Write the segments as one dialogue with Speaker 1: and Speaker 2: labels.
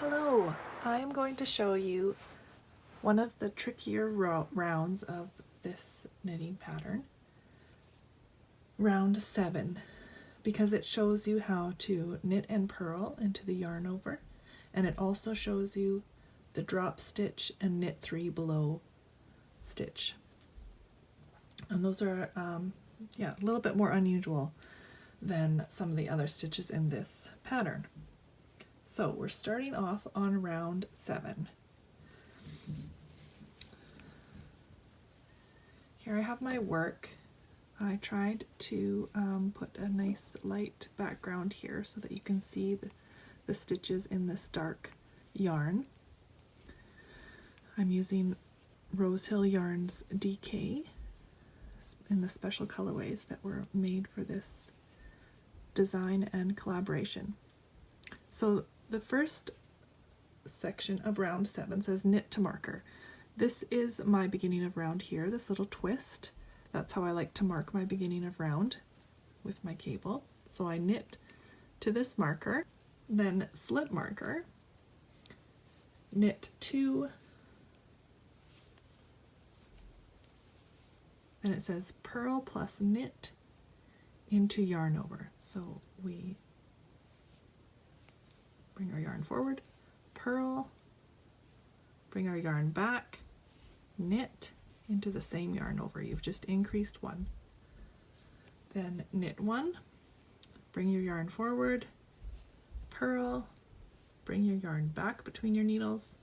Speaker 1: Hello, I am going to show you one of the trickier rounds of this knitting pattern, round 7, because it shows you how to knit and purl into the yarn over, and it also shows you the drop stitch and knit 3 below stitch. And those are a little bit more unusual than some of the other stitches in this pattern. So we're starting off on round 7. Here I have my work. I tried to put a nice light background here so that you can see the stitches in this dark yarn. I'm using Rosehill Yarns DK in the special colorways that were made for this design and collaboration. So the first section of round 7 says knit to marker. This is my beginning of round here, this little twist. That's how I like to mark my beginning of round with my cable. So I knit to this marker, then slip marker, knit 2, and it says purl plus knit into yarn over. So we bring our yarn forward, purl, bring our yarn back, knit into the same yarn over. You've just increased 1. Then knit 1, bring your yarn forward, purl, bring your yarn back between your needles,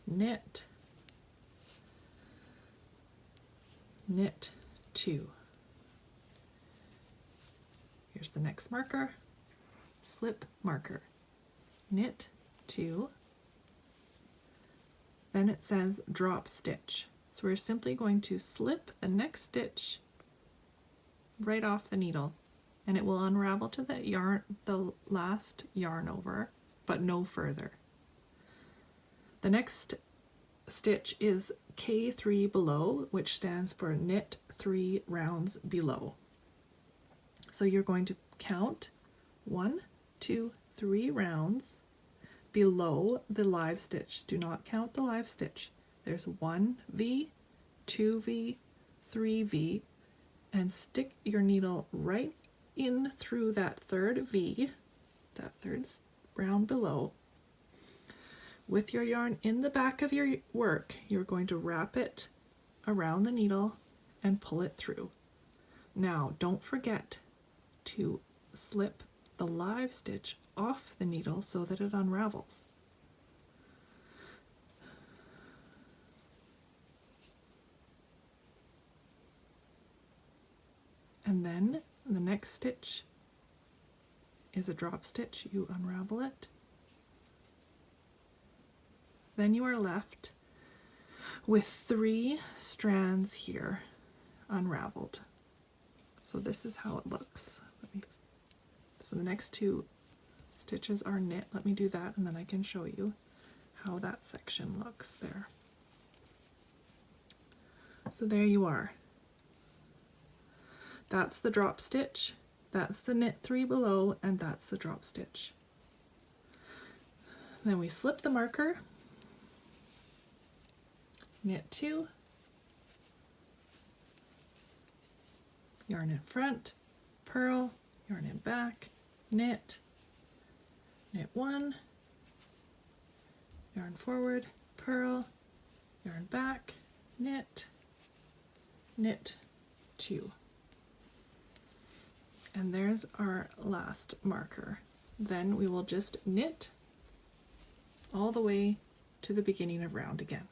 Speaker 1: knit, knit 2. Here's the next marker, slip marker, knit 2, then it says drop stitch. So we're simply going to slip the next stitch right off the needle, and it will unravel to the last yarn over, but no further. The next stitch is K3 below, which stands for knit 3 rounds below. So you're going to count 1, 2, 3 rounds below the live stitch. Do not count the live stitch. There's 1V, 2V, 3V, and stick your needle right in through that third V, that third round below. With your yarn in the back of your work, you're going to wrap it around the needle and pull it through. Now, don't forget to slip the live stitch off the needle so that it unravels. And then the next stitch is a drop stitch. You unravel it. Then you are left with 3 strands here unraveled. So this is how it looks. So the next 2 stitches are knit. Let me do that and then I can show you how that section looks there. So there you are. That's the drop stitch, that's the knit 3 below, and that's the drop stitch. Then we slip the marker, knit 2, yarn in front, purl, yarn in back, knit, knit 1, yarn forward, purl, yarn back, knit, knit 2. And there's our last marker. Then we will just knit all the way to the beginning of round again.